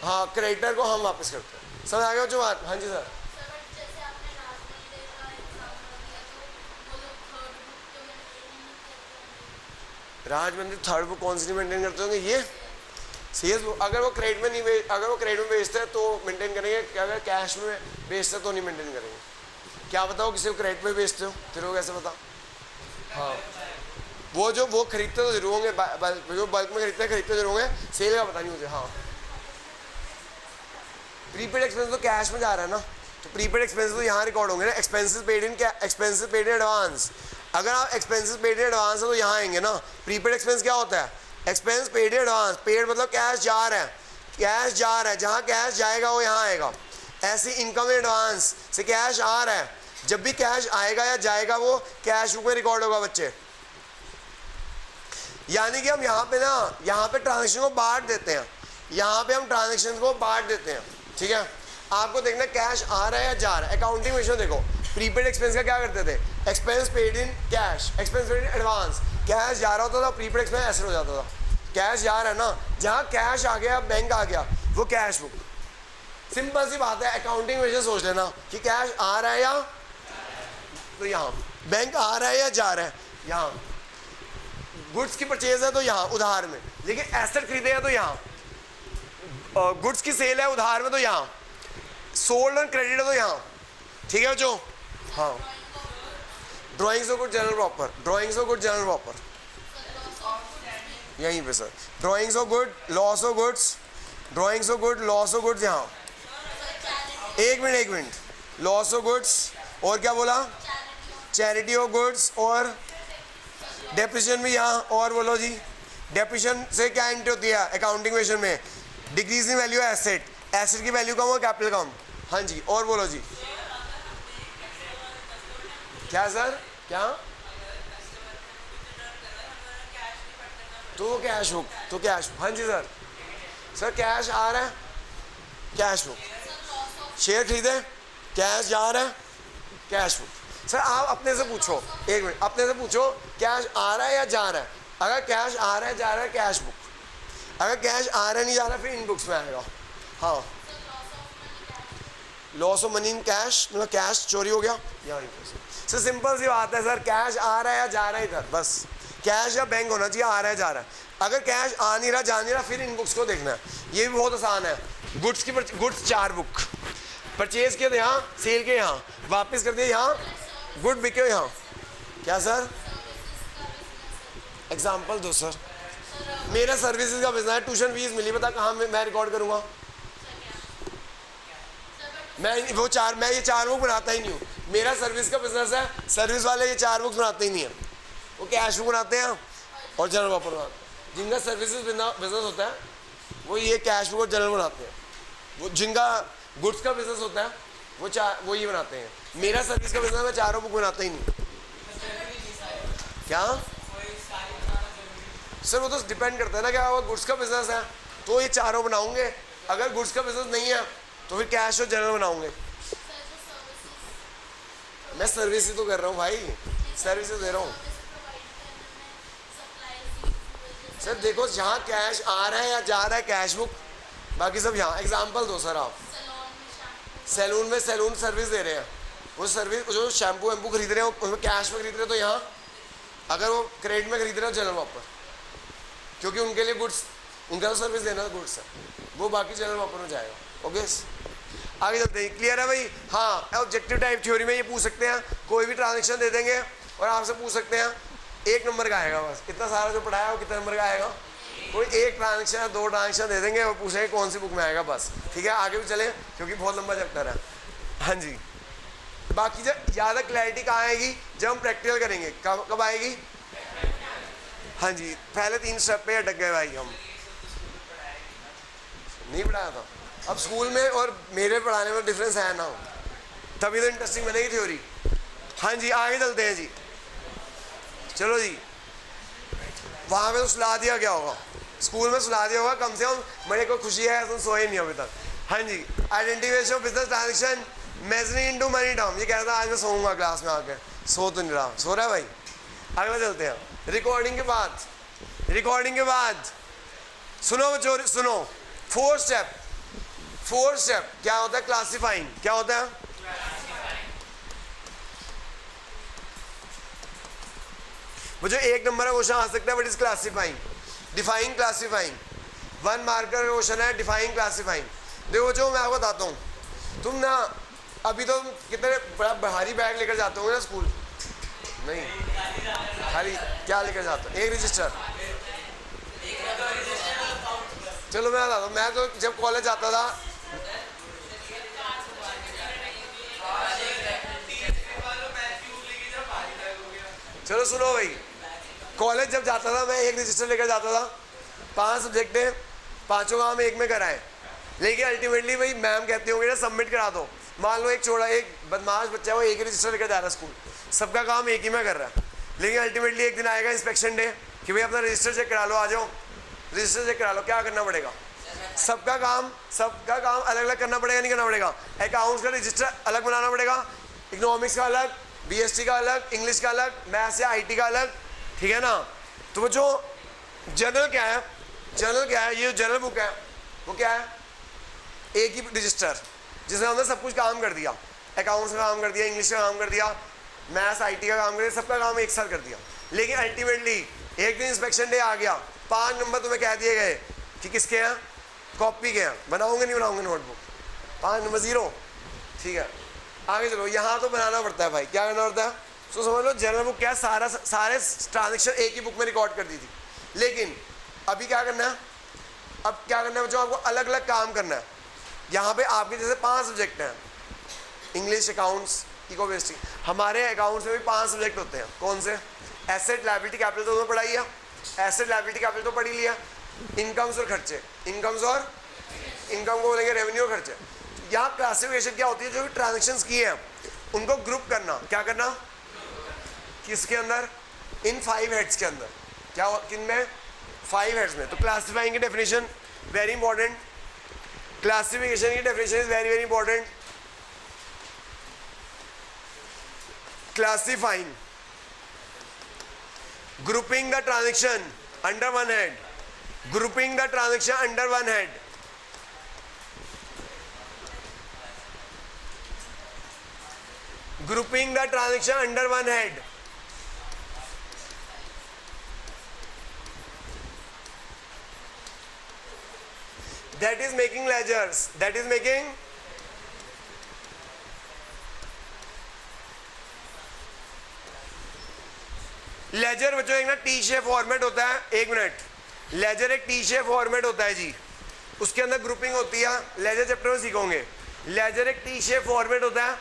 हाँ, क्रेडिटर को हम वापस करते हैं। समझ आ गया जो बात? हाँ जी सर। राज मंदिर थर्ड बुक कौन सी नहीं मेंटेन करते होंगे? ये सीएस बुक। अगर वो क्रेडिट में नहीं अगर वो क्रेडिट में बेचते हैं तो मेंटेन करेंगे, अगर कैश में बेचते हैं तो नहीं मेंटेन करेंगे। क्या बताओ, किसी को क्रेडिट में बेचते हो तेरे को कैसे पता? हाँ, वो खरीदते तो जरूर होंगे, जो बल्क में खरीदते जरूर होंगे, सेल का पता नहीं मुझे। हाँ, प्रीपेड एक्सपेंस तो कैश में जा रहा है ना, तो प्रीपेड एक्सपेंस तो यहाँ रिकॉर्ड होंगे ना। एक्सपेंसेस पेड इन क्या? Expenses paid in advance. अगर आप एक्सपेंसेस पेड इन एडवांस है तो यहाँ आएंगे ना। प्रीपेड एक्सपेंस क्या होता है? Expense paid in advance. Paid मतलब कैश जा रहा है, कैश जा रहा है, जहाँ कैश जाएगा वो यहाँ आएगा। ऐसी इनकम एडवांस से कैश आ रहा है, जब भी कैश आएगा या जाएगा वो कैश बुक में रिकॉर्ड होगा बच्चे। यानी कि हम यहाँ पे ना, यहाँ पे ट्रांजेक्शन को बांट देते हैं, यहाँ पे हम ट्रांजेक्शन को बांट देते हैं। ठीक है, आपको देखना कैश आ रहा है या जा रहा है। अकाउंटिंग में देखो, प्रीपेड एक्सपेंस का क्या करते थे? Expense paid in cash, expense paid in advance. Cash जा रहा होता था, प्रीपेड एक्सपेंस ऐसे हो जाता था। कैश जा रहा है ना, जहाँ कैश आ गया, बैंक आ गया, वो कैश बुक। सिंपल सी बात है, अकाउंटिंग में सोच लेना कि कैश आ रहा है या तो यहाँ, बैंक आ रहा है या जा रहा है यहाँ, गुड्स की परचेज है तो यहाँ उधार में, लेकिन एसेट खरीदे हैं तो यहाँ, गुड्स की सेल है उधार में तो यहाँ, सोल्ड एंड क्रेडिट है तो यहाँ। ठीक है जो? हाँ, drawings of good general proper, drawings of good general proper यहीं पे sir. Drawings of good, loss of goods, drawings of good, loss of goods यहाँ। एक मिनट, लॉस ऑफ गुड्स और क्या बोला? चैरिटी ऑफ गुड्स और डेप्रिसिएशन भी यहाँ। और बोलो जी, डेप्रिसिएशन से क्या एंट्री होती है अकाउंटिंग क्वेश्चन में? Decrease in value asset, asset की वैल्यू कम हो, कैपिटल कम। हाँ जी, और बोलो जी। क्या सर? क्या? तो कैश बुक, तो कैश। हाँ जी सर। सर कैश आ रहा है, कैश बुक। शेयर खरीदे, कैश जा रहा है, कैश बुक। सर आप अपने से पूछो, एक मिनट, अपने से पूछो कैश आ रहा है या जा रहा है। अगर कैश आ रहा है, जा रहा है, कैश बुक। अगर कैश आ रहा है, नहीं जा रहा, फिर इन बुक्स में आएगा। हाँ, loss of money in cash, मतलब कैश चोरी हो गया या सर। सिंपल सी बात है सर, कैश आ रहा है या जा रहा है इधर, बस कैश या बैंक होना चाहिए, आ रहा है जा रहा है। अगर कैश आ नहीं रहा, जा नहीं रहा, फिर इन बुक्स को देखना है। ये भी बहुत आसान है। गुड्स की गुड्स 4 बुक, परचेज किए थे यहाँ, सेल के यहाँ, वापस कर दिए यहाँ, गुड बिके यहाँ। क्या सर? एग्जाम्पल दो सर। मेरा सर्विसेज का बिजनेस है, ट्यूशन फीस मिली, बता कहाँ मैं रिकॉर्ड करूँगा? मैं ये 4 बुक बनाता ही नहीं हूँ। मेरा सर्विस का बिजनेस है, सर्विस वाले ये 4 बुक्स बनाते ही नहीं है, वो कैश बुक बनाते हैं और जनरल प्रॉपर बनाते हैं। जिनका सर्विसेज बिजनेस होता है वो ये कैश बुक और जनरल बनाते हैं। वो जिनका गुड्स का बिजनेस होता है वो ये बनाते हैं। मेरा सर्विस का बिजनेस, मैं 4 बुक बनाता ही नहीं। क्या सर? वो तो डिपेंड करता है ना, क्या वो गुड्स का बिजनेस है तो ये 4 बनाऊंगे, अगर गुड्स का बिजनेस नहीं है तो फिर कैश और जनरल बनाऊंगे। मैं सर्विस ही तो कर रहा हूँ भाई, सर्विसेज दे रहा हूँ। सर देखो, जहाँ कैश आ रहा है या जा रहा है कैश बुक, बाकी सब यहाँ। एग्जांपल दो सर आप। सैलून में सैलून सर्विस दे रहे हैं, वो सर्विस जो शैम्पू वैम्पू खरीद रहे हैं उसमें कैश में खरीद रहे हैं तो यहाँ, अगर वो क्रेडिट में खरीद रहे हो जनरल प्रॉपर, क्योंकि उनके लिए गुड्स, उनका तो सर्विस देना गुड्स है, वो बाकी जनरल प्रॉपर में जाएगा। ओके, आगे चलते हैं। क्लियर है भाई? हाँ, ऑब्जेक्टिव टाइप थ्योरी में ये पूछ सकते हैं, कोई भी ट्रांजेक्शन दे देंगे और आपसे पूछ सकते हैं, 1 नंबर का आएगा बस। इतना सारा जो पढ़ाया वो कितने नंबर का आएगा? कोई 1 ट्रांजेक्शन या 2 ट्रांजेक्शन दे देंगे और पूछेंगे कौन सी बुक में आएगा, बस। ठीक है, आगे भी चले क्योंकि बहुत लंबा चैप्टर है। हाँ जी, बाकी जब ज़्यादा क्लैरिटी कहाँ आएगी? जब हम प्रैक्टिकल करेंगे। कब आएगी? हाँ जी, पहले 3 स्टेप पे अटक गए भाई हम, नहीं पढ़ाया था। अब स्कूल में और मेरे पढ़ाने में डिफरेंस है ना, तभी तो इंटरेस्टिंग बनेगी थ्योरी। हाँ जी, आगे चलते हैं जी। चलो जी, वहाँ पे तो सुला दिया गया होगा, स्कूल में सुला दिया होगा कम से कम। मेरे को खुशी है, तुम सोए नहीं अभी तक। हाँ जी, identification of business transaction measuring into money term. ये कह रहा था आज मैं सोऊंगा क्लास में आके, सो तो नहीं रहा, सो रहा है भाई। अगला चलते हैं। रिकॉर्डिंग के बाद सुनो बच्चों, सुनो 4 स्टेप। फोर्थ स्टेप क्या होता है? क्लासिफाइंग। क्या होता है? मुझे एक नंबर का क्वेश्चन आ सकता है, what is classifying? Defying classifying. 1 marker का क्वेश्चन है, डिफाइंग क्लासिफाइंग। देखो जो मैं आपको बताता हूँ, तुम ना अभी तो कितने बड़ा भारी बैग लेकर जाते होंगे ना स्कूल? नहीं, खाली क्या लेकर जाते हो? एक रजिस्टर। चलो मैं बताता हूँ, मैं तो जब कॉलेज आता था, चलो सुनो भाई, कॉलेज जब जाता था मैं एक रजिस्टर लेकर जाता था, 5 सब्जेक्ट है, 5 काम एक में कराए, लेकिन अल्टीमेटली भाई मैम कहती होंगी ना सबमिट करा दो। मान लो एक छोड़ा, एक बदमाश बच्चा है वो एक ही रजिस्टर लेकर जा रहा है स्कूल, सबका काम एक ही में कर रहा है, लेकिन अल्टीमेटली एक दिन आएगा इंस्पेक्शन डे कि भाई अपना रजिस्टर चेक करा लो, आ जाओ रजिस्टर चेक करा लो। क्या करना पड़ेगा? सबका काम अलग अलग करना पड़ेगा, नहीं करना पड़ेगा? अकाउंट्स का रजिस्टर अलग बनाना पड़ेगा, इकोनॉमिक्स का अलग, बीएसटी का अलग, इंग्लिश का अलग, मैथ्स या आईटी का अलग, ठीक है ना? तो जो जर्नल क्या है, ये जर्नल बुक है वो क्या है? एक ही रजिस्टर जिसमें हमने सब कुछ काम कर दिया, अकाउंट्स का काम कर दिया, इंग्लिश का काम कर दिया, मैथ्स आईटी का काम कर दिया, सबका काम एक साथ कर दिया। लेकिन अल्टीमेटली एक दिन इंस्पेक्शन डे आ गया, 5 नंबर तुम्हें कह दिए गए कि किसके हैं? कॉपी के हैं, बनाओगे नहीं बनाओगे नोटबुक? 5 नंबर 0। ठीक है, आगे चलो। यहाँ तो बनाना पड़ता है भाई, क्या करना पड़ता है? तो समझ लो जर्नल बुक क्या, सारे ट्रांजेक्शन एक ही बुक में रिकॉर्ड कर दी थी। लेकिन अभी क्या करना है? अब क्या करना है बच्चों? आपको अलग अलग काम करना है। यहाँ पे आपके जैसे 5 सब्जेक्ट हैं, इंग्लिश, अकाउंट्स, इकोनॉमिक्स। हमारे अकाउंट्स में भी 5 सब्जेक्ट होते हैं। कौन से? एसेट, लायबिलिटी, कैपिटल तो तुम्हें पढ़ाई है, एसेट लायबिलिटी कैपिटल तो पढ़ी लिया, इनकम्स और खर्चे, इनकम्स और इनकम को बोलेंगे रेवेन्यू और खर्चे। यहाँ क्लासिफिकेशन क्या होती है? जो भी ट्रांजेक्शन्स किए हैं उनको ग्रुप करना। क्या करना? किसके अंदर? इन 5 हेड्स के अंदर। क्या किन में? 5 हेड्स में। तो क्लासिफाइंग की डेफिनेशन वेरी इंपॉर्टेंट, क्लासिफिकेशन की definition is very very important. Classifying, grouping the transaction under one head, grouping the transaction under one head, grouping the transaction under one head, that is making ledgers, that is making ledger. बच्चों एक ना T shape format होता है, 1 minute, ledger एक T shape format होता है जी, उसके अंदर ग्रुपिंग होती है। लेजर चैप्टर में सीखोगे, लेजर एक टी शेप फॉर्मेट होता है,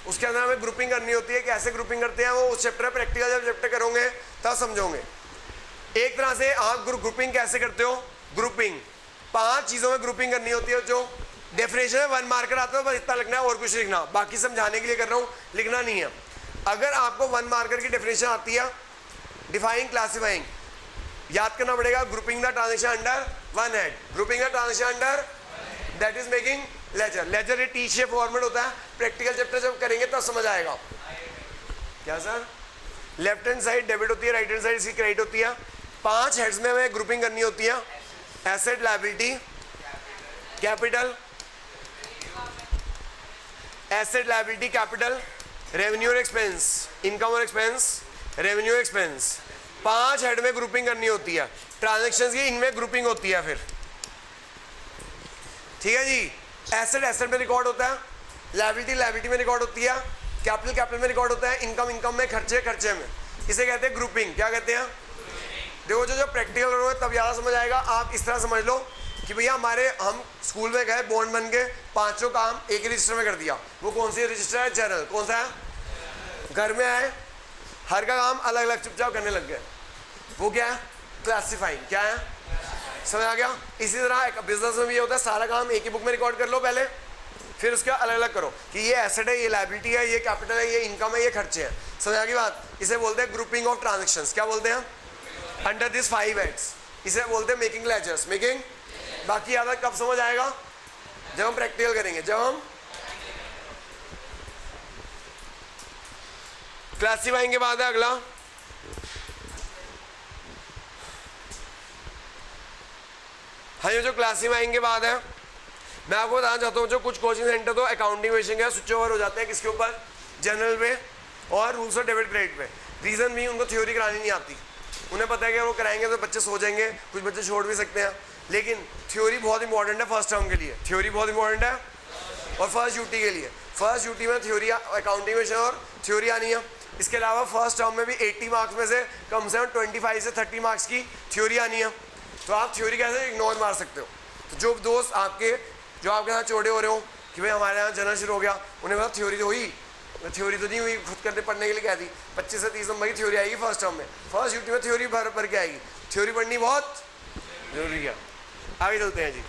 उसके अंदर हमें ग्रुपिंग करनी होती है। कैसे ग्रुपिंग करते हैं वो उस चैप्टर प्रैक्टिकल जब चैप्टर करोगे तब समझोगे। एक तरह से आप ग्रुपिंग कैसे करते हो? ग्रुपिंग 5 चीज़ों में ग्रुपिंग करनी होती है। जो डेफिनेशन है 1 मार्कर आता है, बस इतना लिखना है और कुछ लिखना, बाकी समझाने के लिए कर रहा हूँ, लिखना नहीं है। अगर आपको 1 मार्कर की डेफिनेशन आती है, डिफाइंग क्लासिफाइंग, याद करना पड़ेगा। Grouping the transaction under one head, grouping the transaction under, that is making ledger. Ledger ये टी शेप फॉर्मेट होता है, प्रैक्टिकल चैप्टर जब करेंगे तब समझ आएगा। क्या sir? Left hand side debit होती है, राइट हैंड साइड इसकी क्रेडिट होती है। 5 हेड्स में हमें ग्रुपिंग करनी होती है, asset, liability, capital, asset, liability, capital, revenue और एक्सपेंस, इनकम और एक्सपेंस, रेवेन्यू एक्सपेंस। 5 हेड में ग्रुपिंग करनी होती है, ट्रांजैक्शंस की इनमें ग्रुपिंग होती है फिर। ठीक है जी। एसेट एसेट में रिकॉर्ड होता है, लायबिलिटी लायबिलिटी में रिकॉर्ड होती है, कैपिटल कैपिटल में रिकॉर्ड होता है, इनकम इनकम में, खर्चे खर्चे में। इसे कहते हैं ग्रुपिंग। क्या कहते हैं? देखो जो प्रैक्टिकल करोगे तब ज़्यादा समझ आएगा। आप इस तरह समझ लो कि भैया हम स्कूल में गए, बॉन्ड बन के 5 काम एक ही रजिस्टर में कर दिया। वो कौन सी रजिस्टर है? जर्नल। कौन सा है? घर में आए, हर का काम अलग अलग चुपचाप करने लग गए, वो क्या है? क्लासिफाइंग। क्या है? समझ आ गया? इसी तरह बिजनेस में भी होता है, सारा काम एक ही बुक में रिकॉर्ड कर लो पहले, फिर उसके अलग अलग करो कि ये एसेट है, ये लायबिलिटी है, ये कैपिटल है, ये इनकम है, ये खर्चे हैं। समझ आ गई बात? इसे बोलते हैं ग्रुपिंग ऑफ ट्रांजेक्शंस। क्या बोलते हैं? Under this 5 heads. इसे बोलते हैं मेकिंग लेजर्स, मेकिंग। बाकी याद कब समझ आएगा? जब हम प्रैक्टिकल करेंगे, जब हम क्लासिफाइंग के बाद है अगला हाँ, ये जो क्लासिफाइंग के बाद है, मैं आपको बताना चाहता हूँ जो कुछ कोचिंग सेंटर तो अकाउंटिंग विषय का स्विच ओवर हो जाते हैं किसके ऊपर, जनरल पे और रूल्स और डेबिट क्रेडिट पे। रीज़न भी उनको थ्योरी करानी नहीं आती, उन्हें पता है कि वो कराएंगे तो बच्चे सो जाएंगे, कुछ बच्चे छोड़ भी सकते हैं, लेकिन थ्योरी बहुत इंपॉर्टेंट है फर्स्ट टर्म के लिए, थ्योरी बहुत इंपॉर्टेंट है और फर्स्ट ड्यूटी के लिए। फर्स्ट ड्यूटी में थ्योरी अकाउंटिंग विषय और थ्योरी आनी है। इसके अलावा फर्स्ट टर्म में भी 80 मार्क्स में से कम 25 से 30 मार्क्स की थ्योरी आनी है। तो आप थ्योरी कैसे इग्नोर मार सकते हो। तो जो दोस्त आपके जो आपके साथ चोड़े हो रहे हो कि भाई हमारे यहाँ जनरल शुरू हो गया, उन्हें पता थ्योरी तो हुई, थ्योरी तो नहीं हुई, खुद करने पढ़ने के लिए कह दी। 25 से 30 नंबर की थ्योरी आएगी फर्स्ट टर्म में, फर्स्ट ड्यूटी में थ्योरी भर के आएगी। थ्योरी पढ़नी बहुत जरूरी है। आगे चलते हैं जी।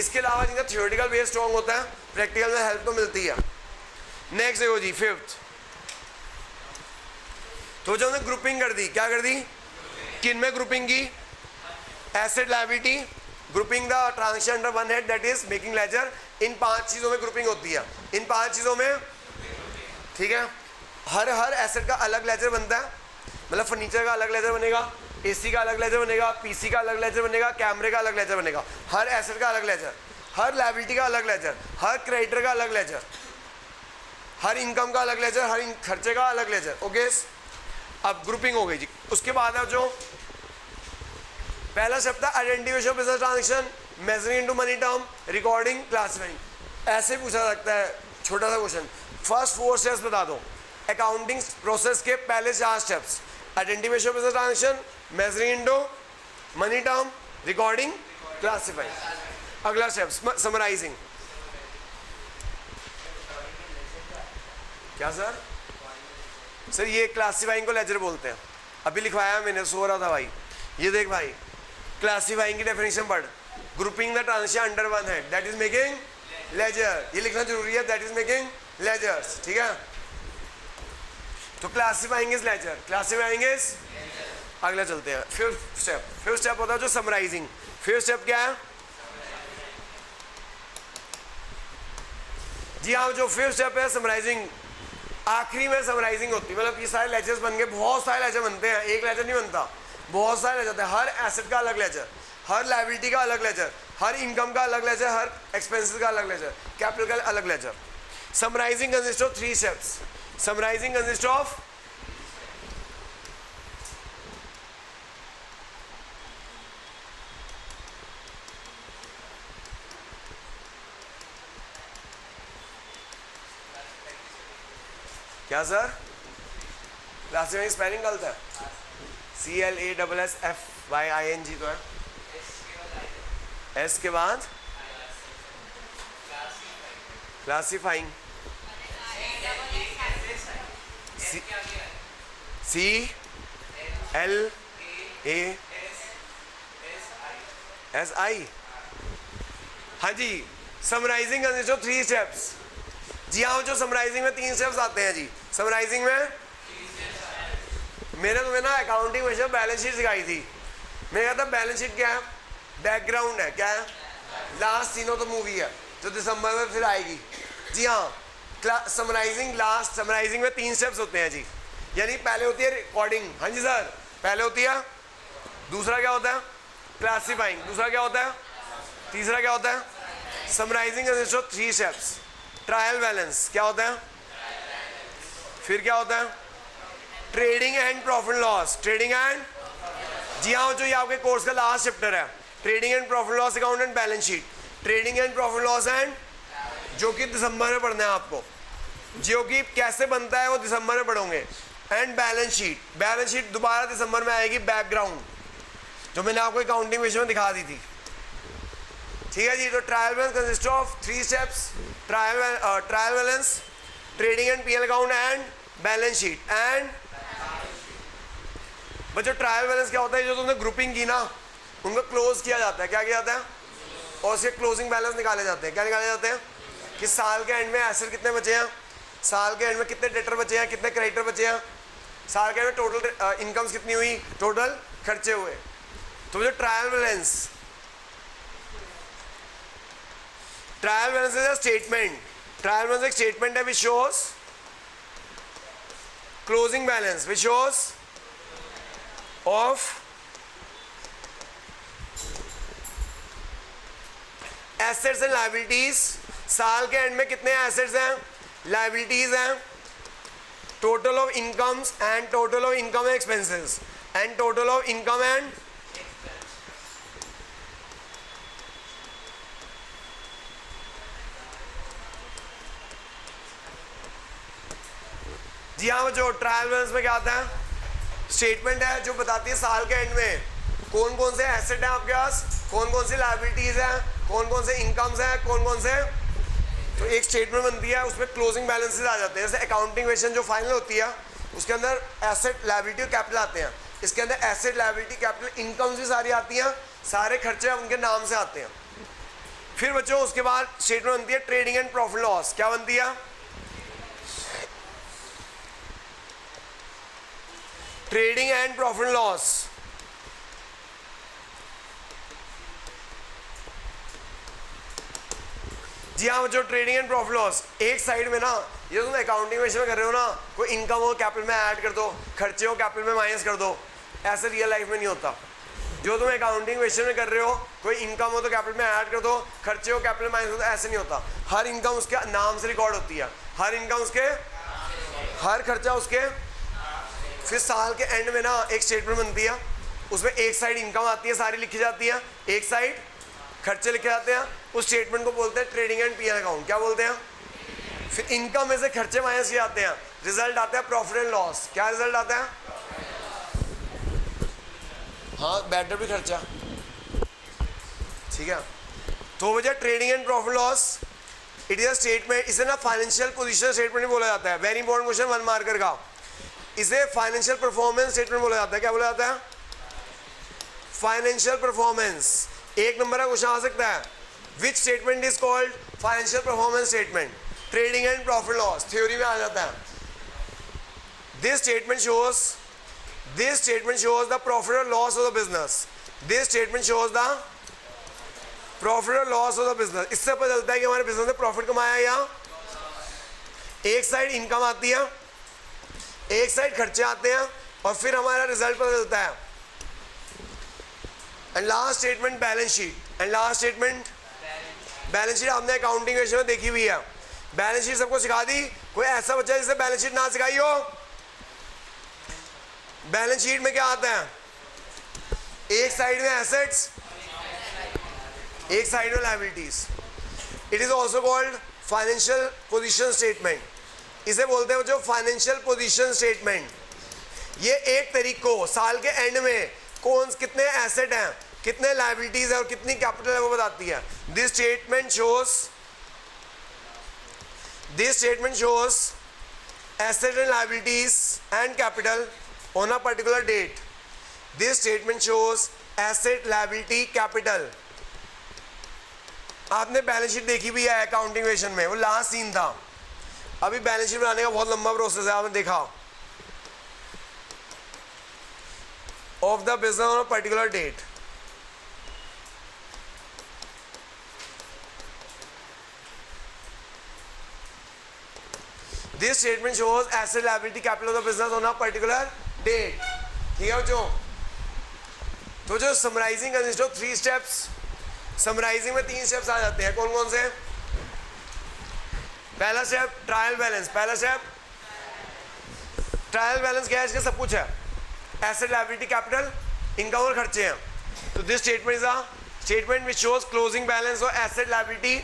इसके अलावा जिनका थ्योरेटिकल बेस स्ट्रॉन्ग होता है, प्रैक्टिकल में हेल्प तो मिलती है। नेक्स्ट देखो जी, फिफ्थ। तो जब हमने ग्रुपिंग कर दी, क्या कर दी, किन में ग्रुपिंग की, asset liability, grouping the transaction under one head that is making ledger. इन 5 चीजों में ग्रुपिंग होती है, इन 5 चीजों में, ठीक है। हर एसेट का अलग लेजर बनता है, मतलब फर्नीचर का अलग लेजर बनेगा, एसी का अलग लेजर बनेगा, पीसी का अलग लेजर बनेगा, कैमरे का अलग लेजर बनेगा, हर एसेट का अलग लेजर, हर लायबिलिटी का अलग लेजर, हर क्रेडिटर का अलग लेजर, हर इनकम का अलग लेजर, हर खर्चे का अलग लेजर। ओके, अब ग्रुपिंग हो गई जी। उसके बाद है जो पहला शब्द है identification of business transaction, measuring into money term, recording, classifying. ऐसे पूछा सकता है छोटा सा क्वेश्चन, फर्स्ट 4 स्टेप्स बता दो अकाउंटिंग प्रोसेस के, पहले 4 steps, identification of business transaction, measuring into money term, recording, classifying. अगला स्टेप समराइजिंग। क्या सर? सर ये क्लासिफाइंग को लेजर बोलते हैं, अभी लिखवाया मैंने, सो रहा था भाई। ये देख भाई, क्लासिफाइंग की डेफिनेशन पढ़, grouping the transaction under one head that is making ledger, ये लिखना जरूरी है, दैट इज मेकिंग लेजर्स, ठीक है। तो classifying is ledger, classifying is, अगला चलते हैं फिफ्थ स्टेप। फिफ्थ स्टेप होता है जो समराइजिंग। फिफ्थ स्टेप क्या है जी हाँ, जो फिफ्थ स्टेप है समराइजिंग, आखिरी में समराइजिंग होती है। मतलब ये सारे लेजर्स बन गए, बहुत सारे लेजर बनते हैं, एक लेजर नहीं बनता, बहुत सारे लेजर होते हैं। हर एसेट का अलग लेजर, हर लायबिलिटी का अलग लेजर, हर इनकम का अलग लेजर, हर एक्सपेंसेस का अलग लेजर, कैपिटल का अलग ledger. Summarising consist of 3 steps. Summarising consist of क्या सर? क्लासिफाइंग स्पेलिंग गलत है, CLASSFYING तो है, एस के बाद क्लासिफाइंग, CLASSI। हाँ जी, समराइजिंग कंसिस्ट ऑफ 3 स्टेप्स। जी हाँ, जो समराइजिंग में 3 स्टेप्स आते हैं जी। समराइजिंग में मैंने तुम्हें ना अकाउंटिंग में बैलेंस शीट सिखाई थी। मैंने कहा था बैलेंस शीट क्या है, बैकग्राउंड है, क्या है, last scene of the movie है जो दिसंबर में फिर आएगी। जी हाँ, समराइजिंग लास्ट, समराइजिंग में 3 स्टेप्स होते हैं जी। यानी पहले होती है रिकॉर्डिंग, हाँ जी सर, पहले होती है, दूसरा क्या होता है क्लासिफाइंग, दूसरा क्या होता है, तीसरा क्या होता है समराइजिंग। 3 स्टेप्स। ट्रायल बैलेंस क्या होता है, फिर क्या होता है trading and profit loss, trading and, जी हाँ, जो ये आपके कोर्स का लास्ट चैप्टर है, trading and profit loss account and balance sheet, trading and profit loss and, जो कि दिसंबर में पढ़ना है आपको, जो कि कैसे बनता है वो दिसंबर में पढ़ोगे। And balance sheet, balance sheet दोबारा दिसंबर में आएगी, बैकग्राउंड जो मैंने आपको अकाउंटिंग विषय में दिखा दी थी, ठीक है जी। तो trial balance consist of 3 steps, trial balance, trading and PL account and balance sheet. And बच्चों ट्रायल बैलेंस क्या होता है, जो तुमने ग्रुपिंग की ना उनको क्लोज किया जाता है, क्या किया जाता है, और उसके क्लोजिंग बैलेंस निकाले जाते हैं। क्या निकाले जाते हैं कि साल के एंड में एसेट कितने बचे हैं, साल के एंड में कितने डेटर बचे हैं, कितने क्रेडिटर बचे हैं, साल के एंड में टोटल इनकम्स कितनी हुई, टोटल खर्चे हुए। तो जो trial balance, trial balance is a statement, trial balance एक स्टेटमेंट है which shows closing balance, which shows of assets and liabilities, साल के एंड में कितने एसेट्स हैं, लायबिलिटीज हैं, total of incomes and total of income and expenses and total of income and जी हाँ बच्चों, ट्रायल बैलेंस में क्या आता है, स्टेटमेंट है जो बताती है साल के एंड में कौन कौन से एसेट हैं आपके पास, कौन कौन सी लायबिलिटीज हैं, कौन कौन से इनकम्स हैं, कौन कौन से, तो एक स्टेटमेंट बनती है, उसमें क्लोजिंग बैलेंसेस आ जाते हैं। जैसे अकाउंटिंग वेशन जो फाइनल होती है उसके अंदर एसेट लायबिलिटी और कैपिटल आते हैं, इसके अंदर एसेट लायबिलिटी कैपिटल इनकम्स भी सारी आती हैं, सारे खर्चे उनके नाम से आते हैं। फिर बच्चों उसके बाद स्टेटमेंट बनती है ट्रेडिंग एंड प्रॉफिट लॉस, क्या बनती है, ट्रेडिंग एंड प्रॉफिट लॉस। जी हाँ बच्चों, ट्रेडिंग एंड प्रॉफिट लॉस एक साइड में ना, ये तुम अकाउंटिंग में कर रहे हो ना, कोई इनकम हो कैपिटल में ऐड कर दो, खर्चे हो कैपिटल में माइनस कर दो, ऐसे रियल लाइफ में नहीं होता। जो तुम अकाउंटिंग में कर रहे हो, कोई इनकम हो तो कैपिटल में ऐड कर दो, खर्चे हो कैपिटल में माइनस कर दो, ऐसे नहीं होता। हर इनकम उसके नाम से रिकॉर्ड होती है, हर इनकम उसके, हर खर्चा उसके। फिर साल के एंड में ना एक स्टेटमेंट बनती है, उसमें एक साइड इनकम आती है, सारी लिखी जाती है, एक साइड खर्चे लिखे जाते हैं। उस स्टेटमेंट को बोलते हैं ट्रेडिंग एंड पीएल अकाउंट, क्या बोलते हैं। फिर इनकम में से खर्चे माइनस किए जाते हैं, रिजल्ट आता है प्रॉफिट एंड लॉस, क्या रिजल्ट आता है, हाँ बेटर भी खर्चा, ठीक है। तो वजह trading and profit loss it is a statement, इसे ना फाइनेंशियल पोजीशन स्टेटमेंट बोला जाता है। वेरी इंपॉर्टेंट क्वेश्चन 1 मार्कर का, इसे फाइनेंशियल परफॉर्मेंस स्टेटमेंट बोला जाता है, क्या बोला जाता है, फाइनेंशियल परफॉर्मेंस। एक नंबर का क्वेश्चन आ सकता है, which statement is called financial performance statement, trading and profit loss, theory में आ जाता है। This statement shows the profit और loss of the business, this statement shows the profit और लॉस ऑफ द बिजनेस। इससे पता चलता है कि हमारे बिजनेस ने प्रॉफिट कमाया या, एक साइड इनकम आती है, एक साइड खर्चे आते हैं, और फिर हमारा रिजल्ट पता चलता है। And last statement balance sheet, and last statement balance sheet आपने अकाउंटिंग में देखी हुई है। बैलेंस शीट सबको सिखा दी, कोई ऐसा बच्चा जिसे बैलेंस शीट ना सिखाई हो। बैलेंस शीट में क्या आता है, एक साइड में एसेट्स, एक साइड में liabilities. It is also called financial position statement, इसे बोलते हैं जो फाइनेंशियल पोजीशन स्टेटमेंट। ये एक तरीक को साल के एंड में कौन कितने एसेट हैं, कितने लायबिलिटीज है और कितनी कैपिटल है वो बताती है। This statement shows asset and liabilities and capital on a particular date. This statement shows asset liability capital. आपने बैलेंस शीट देखी भी है अकाउंटिंग वेशन में, वो लास्ट सीन था। अभी बैलेंस शीट बनाने का बहुत लंबा प्रोसेस है, आपने देखा, of the business on a particular date. This statement shows asset liability capital of the business on a particular date, ठीक है बच्चों। तो जो summarising consist of 3 steps, summarising में 3 स्टेप्स आ जाते हैं, कौन कौन से। पहला स्टेप ट्रायल बैलेंस, पहला स्टेप ट्रायल बैलेंस क्या है, इसका सब कुछ है, एसेट लायबिलिटी कैपिटल इनकम और खर्चे हैं। तो this statement is a statement which shows closing balance of asset liability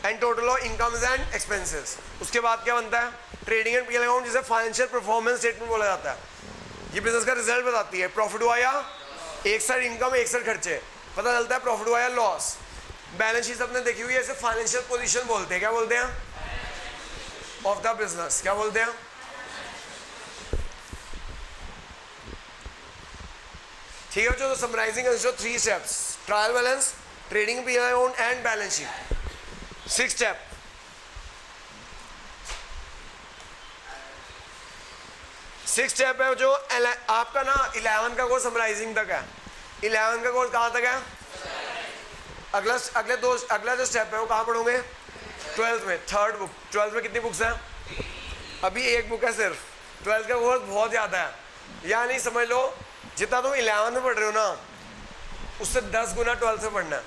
and total of incomes and expenses. उसके बाद क्या बनता है, ट्रेडिंग एंड पीएल अकाउंट, जिसे फाइनेंशियल परफॉर्मेंस स्टेटमेंट बोला जाता है। ये बिजनेस का रिजल्ट बताती है, प्रॉफिट हुआ या, एक साइड इनकम एक साइड खर्चे, पता चलता है प्रॉफिट हुआ या लॉस। बैलेंस शीट अपने देखी हुई है, इसे फाइनेंशियल पोजीशन बोलते हैं, क्या बोलते हैं, ऑफ द बिजनेस, क्या बोलते हैं। ठीक है, जो summarising 3 steps, trial balance, trading PL account and balance sheet, 6 step. Six step है जो आपका ना 11 का कोर्स समराइजिंग तक है। 11 का कोर्स कहाँ तक है, अगला जो स्टेप है वो कहाँ पढ़ोगे, 12th में, 3rd बुक। 12th में कितनी बुक्स हैं, अभी 1 बुक है सिर्फ। 12th का कोर्स बहुत ज़्यादा है, यानी समझ लो जितना तुम 11 में पढ़ रहे हो ना, उससे 10 गुना 12th में पढ़ना है।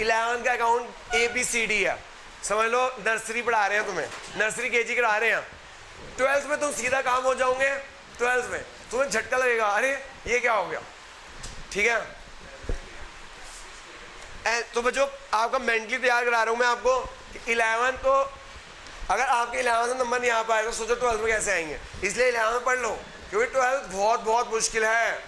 11 का अकाउंट ABCD है, समझ लो नर्सरी पढ़ा रहे हैं तुम्हें, नर्सरी KG करा रहे हैं, 12th में तुम सीधा काम हो जाओगे, 12th में तुम्हें झटका लगेगा, अरे ये क्या हो गया, ठीक है। तो बच्चों आपका मेंटली तैयार करा रहा हूँ मैं आपको, 11 तो अगर आपके 11 नंबर नहीं आ पाए तो सोचो 12th में कैसे आएंगे, इसलिए 11 पढ़ लो, क्योंकि 12th बहुत बहुत मुश्किल है।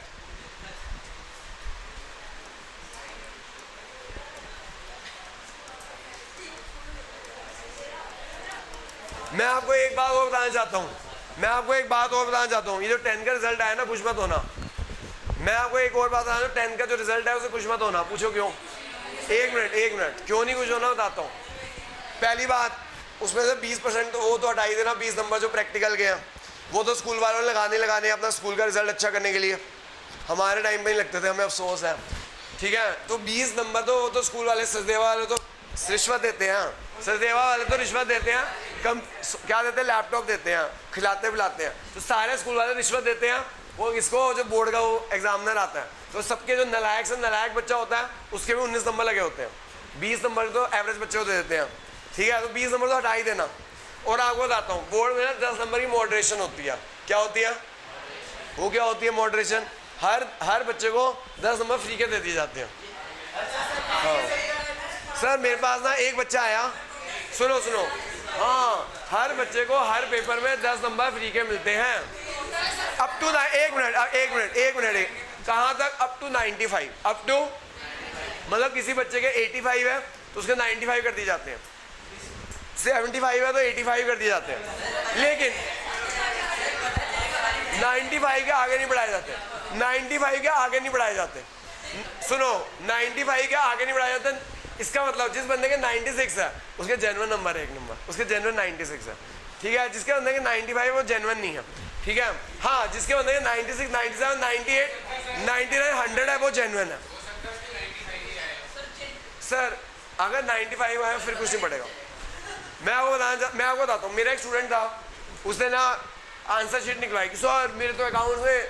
मैं आपको एक बात और बताना चाहता हूँ, ये जो 10 का रिजल्ट आया ना, खुश मत होना। मैं आपको एक और बात बताना, 10 का जो रिजल्ट है उसे खुश मत होना। पूछो क्यों? एक मिनट, क्यों नहीं खुश होना बताता हूँ। पहली बात, उसमें से 20% वो तो हटाई देना, 20 नंबर जो प्रैक्टिकल के हैं वो तो स्कूल वालों ने लगाने अपना स्कूल का रिजल्ट अच्छा करने के लिए, हमारे टाइम पे नहीं लगते थे, हमें अफसोस है, ठीक है। तो 20 नंबर तो वो तो स्कूल वाले, सचदेवा वाले तो रिश्वत देते हैं, कम क्या देते हैं, लैपटॉप देते हैं, खिलाते पिलाते हैं, तो सारे स्कूल वाले रिश्वत देते हैं। वो इसको जो बोर्ड का वो एग्जामिनर आता है, तो सबके जो नालायक से नालायक बच्चा होता है उसके भी 19 नंबर लगे होते हैं, 20 नंबर तो एवरेज बच्चे को दे देते हैं, ठीक है। तो 20 नंबर तो हटा ही देना। और आपको बताता हूँ, बोर्ड में ना 10 नंबर की मॉडरेशन होती है। क्या होती है वो? क्या होती है मॉडरेशन? हर बच्चे को 10 नंबर फ्री के दे दिए जाते हैं। हाँ सर, मेरे पास ना एक बच्चा आया, सुनो, हाँ, हर बच्चे को हर पेपर में 10 नंबर फ्री के मिलते हैं, अप टू एक मिनट, कहाँ तक? अप टू 95, अप टू मतलब किसी बच्चे के 85 है तो उसके 95 कर दिए जाते हैं, 75 है तो 85 कर दिए जाते हैं, लेकिन 95 के आगे नहीं बढ़ाए जाते, 95 के आगे नहीं बढ़ाए जाते। सुनो, 95 के आगे नहीं बढ़ाए जाते, इसका मतलब जिस बंदे के 96 है उसके जेन्युइन नंबर है, 1 नंबर, उसके जेन्युइन 96 है, ठीक है। जिसके बंदे के 95 वो जेन्युइन नहीं है, ठीक है। हाँ, जिसके बंदे के 96, 97, 98, 99, 100 है वो जेन्युइन है। सर अगर 95 है फिर कुछ नहीं पड़ेगा। मैं आपको बताता हूँ, मेरा एक स्टूडेंट था, उसने ना आंसर शीट निकलवाई कि सर मेरे तो अकाउंट में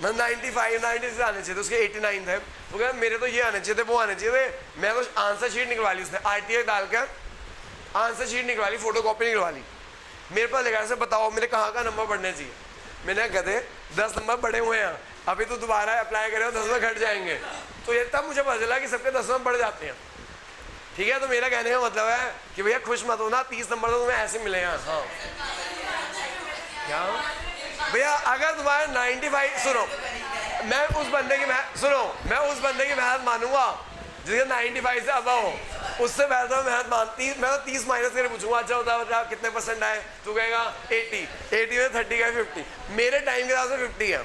95, 96 आने चाहिए थे, उसके 89 थे, तो क्या मेरे तो ये आने चाहिए थे, वो आने चाहिए थे। मैं तो आंसर शीट निकलवा ली, उसने RTI डालकर आंसर शीट निकलवा ली, फोटो कॉपी निकलवा ली, मेरे पास लेकर से बताओ मेरे कहाँ का नंबर बढ़ने चाहिए। मैंने कहते 10 नंबर बढ़े हुए हैं, अभी तो दोबारा अप्लाई करें 10 नंबर घट जाएंगे। तो ये तब मुझे पता चला कि सबके 10 नंबर बढ़ जाते हैं, ठीक है। तो मेरा कहने का मतलब है कि भैया खुश मत होना, 30 नंबर तो तुम्हें ऐसे मिले हैं। हाँ क्या भैया, अगर तुम्हारे 95, सुनो, मैं उस बंदे की मेहनत मानूंगा जिसके 95 से अब हो, उससे बेहतर मेहनत मानती। मैं तो 30 माइनस करके पूछूंगा, अच्छा होता है कितने परसेंट आए, तू कहेगा 80 में 30 का 50, मेरे टाइम के हिसाब से 50 है,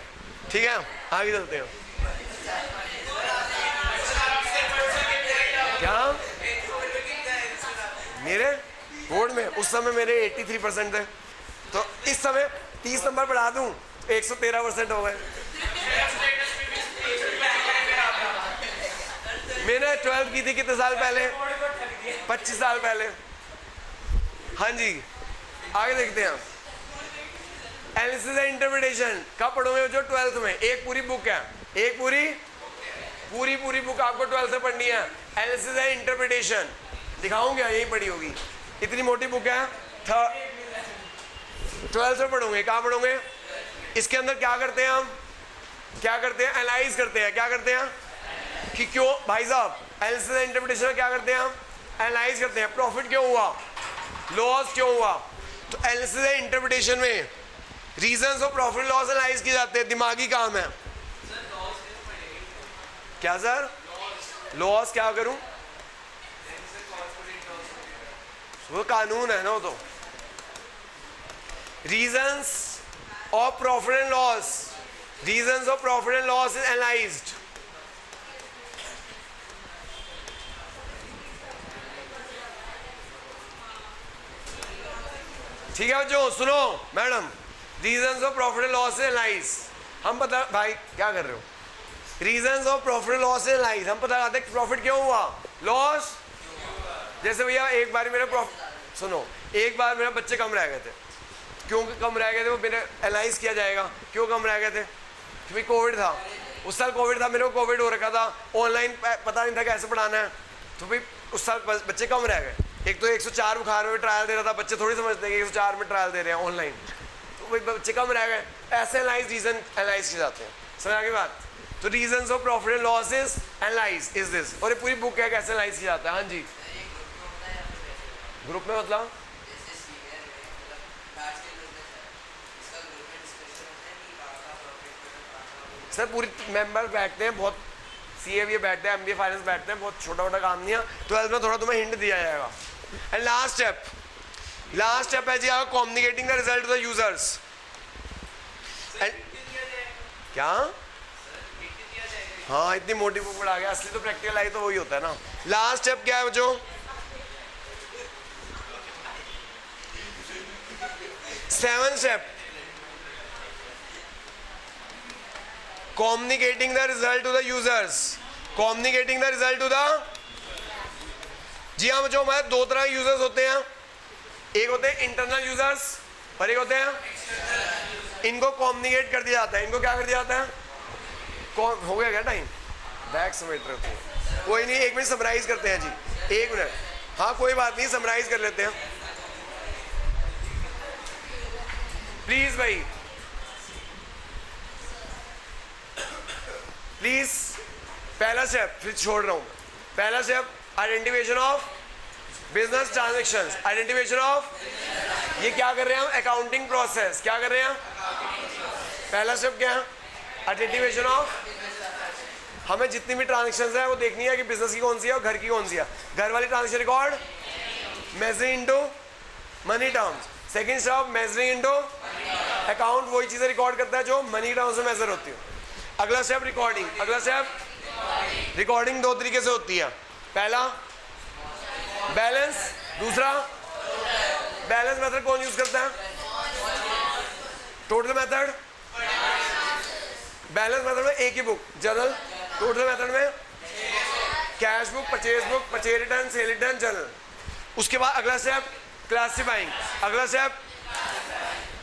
ठीक है। आगे चलते हैं। क्या मेरे बोर्ड में उस समय मेरे 83% थे, तो इस समय 30 नंबर बढ़ा दूं 113% हो गए। मैंने 12th की थी कितने साल पहले? 25 साल पहले। हाँ जी, आगे देखते हैं। एनालिसिस एंड इंटरप्रिटेशन कब पढ़ोगे जो? 12th में। एक पूरी बुक है, एक पूरी बुक आपको 12th में पढ़नी है। एनालिसिस एंड इंटरप्रिटेशन दिखाऊंगा, यही पढ़ी होगी, इतनी मोटी बुक है। 12th में पढ़ोगे। कहाँ पढ़ोगे? इसके अंदर क्या करते हैं हम? एनालाइज करते हैं। क्या करते हैं कि क्यों भाई साहब, एनालिसिस एंड इंटरप्रिटेशन में क्या करते हैं हम? एनालाइज करते हैं, प्रॉफिट क्यों हुआ, लॉस क्यों हुआ। तो एनालिसिस एंड इंटरप्रिटेशन में reasons of profit loss analyse किए जाते हैं, दिमागी काम है। क्या सर? लॉस क्या करूं? वो कानून है ना, वो तो reasons of profit and loss is analysed. ठीक है बच्चों, सुनो madam, reasons of profit and loss analyse. हम पता भाई क्या कर रहे हो? Reasons of profit and loss analyse, हम पता लगाते हैं प्रॉफिट क्यों हुआ, लॉस। जैसे भैया एक बार मेरा एक बार मेरे बच्चे कम रह गए थे। क्यों कम रह गए थे वो मेरे एनालाइज किया जाएगा, क्यों कम रह गए थे? क्योंकि कोविड था, उस साल कोविड था, मेरे को कोविड हो रखा था, ऑनलाइन पता नहीं था कैसे पढ़ाना है, तो भाई उस साल बच्चे कम रह गए। एक तो 104 बुखार में ट्रायल दे रहा था, बच्चे थोड़ी समझते हैं कि 104 में ट्रायल दे रहे हैं ऑनलाइन, तो भाई बच्चे कम रह गए। ऐसे एनालाइज रीजन एनालाइज किए जाते हैं। समझ आ गई बात? तो reasons of profit and losses analyse is this, और ये पूरी बुक है कैसे एनालाइज किया जाता है। हाँ जी, ग्रुप में मतलब सर पूरी मेंबर बैठते हैं, बहुत सीए भी बैठते हैं, एमबीए फाइनेंस बैठते हैं, बहुत छोटा मोटा काम नहीं है। 12th में थोड़ा तुम्हें हिंट दिया जाएगा। एंड लास्ट स्टेप है जी आपका communicating the result to the users. क्या? हाँ, इतनी मोटी बुक पढ़ा गया, असली तो प्रैक्टिकल आई तो वही होता है ना। लास्ट स्टेप क्या है बच्चों? Seven step communicating the result to the users, communicating the result to the, जी हाँ बच्चों, हमारे दो तरह के यूजर्स होते हैं, एक होते हैं इंटरनल यूजर्स और एक होते हैं, इनको कम्युनिकेट कर दिया जाता है। इनको क्या कर दिया जाता है? हो गया क्या टाइम? बैक समेट रहे हो? कोई नहीं, 1 मिनट समराइज करते हैं जी, 1 मिनट। हाँ कोई बात नहीं, समराइज कर लेते हैं प्लीज भाई, प्लीज। पहला स्टेप फिर छोड़ रहा हूं। पहला step identification of business transactions, identification of, ये क्या कर रहे हैं हम? Accounting process. क्या कर रहे हैं? पहला स्टेप क्या है? Identification of. हमें जितनी भी ट्रांजैक्शंस है वो देखनी है कि बिजनेस की कौन सी है और घर की कौन सी है। घर वाली transaction record measuring into money terms. Second step measuring into account, वही चीजें रिकॉर्ड करता है जो मनी टर्म्स में मेजर होती है। अगला स्टेप रिकॉर्डिंग। अगला स्टेप रिकॉर्डिंग दो तरीके से होती है। पहला बैलेंस, दूसरा बैलेंस मेथड कौन यूज करता है? Total method. बैलेंस मेथड में एक ही बुक जर्नल, टोटल मेथड में cash book, purchase book, purchase return, cell return, journal. उसके बाद अगला स्टेप क्लासिफाइंग। अगला स्टेप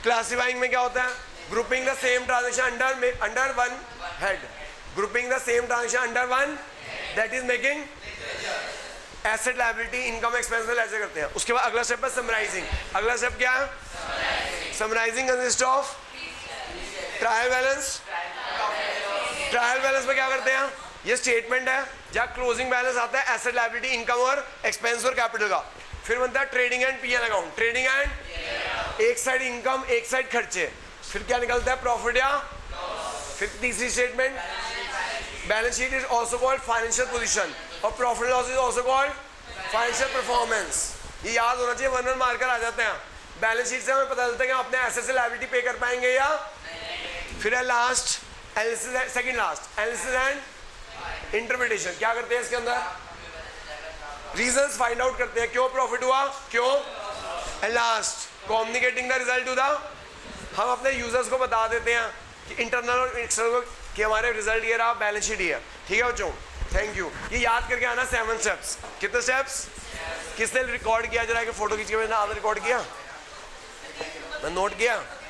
क्लासिफाइंग में क्या होता है? Grouping the same transaction under one head, grouping the same transaction under one, that is making asset liability income expense में ऐसे करते हैं। उसके बाद अगला स्टेप है समराइजिंग। अगला स्टेप क्या है? Summarising consist of trial balance. Trial balance में क्या करते हैं? ये स्टेटमेंट है जहाँ क्लोजिंग बैलेंस आता है एसेट लायबिलिटी इनकम और एक्सपेंस और कैपिटल का। फिर बनता है trading and PL account. Trading and एक साइड इनकम एक साइड खर्चे, फिर क्या निकलता है? प्रॉफिट या फिर तीसरी statement balance sheet is also called financial position और profit loss is also called financial performance. ये याद होना चाहिए, वन मार्कर आ जाते हैं। बैलेंस शीट से हमें पता चलता है कि हम अपने एसेट से लायबिलिटी पे कर पाएंगे या। फिर है last analysis, second last analysis and interpretation. क्या करते हैं इसके अंदर? रीजंस फाइंड आउट करते हैं, क्यों प्रॉफिट हुआ, क्यों। And last communicating the result to the, हम अपने यूजर्स को बता देते हैं कि इंटरनल और एक्सटर्नल कि हमारे रिजल्ट ये रहा, बैलेंस शीट ये है। ठीक है बच्चों, थैंक यू। ये याद करके आना 7 स्टेप्स। कितने स्टेप्स? किसने रिकॉर्ड किया जरा कि फोटो खींच के मैंने आधा रिकॉर्ड किया, मैं नोट किया।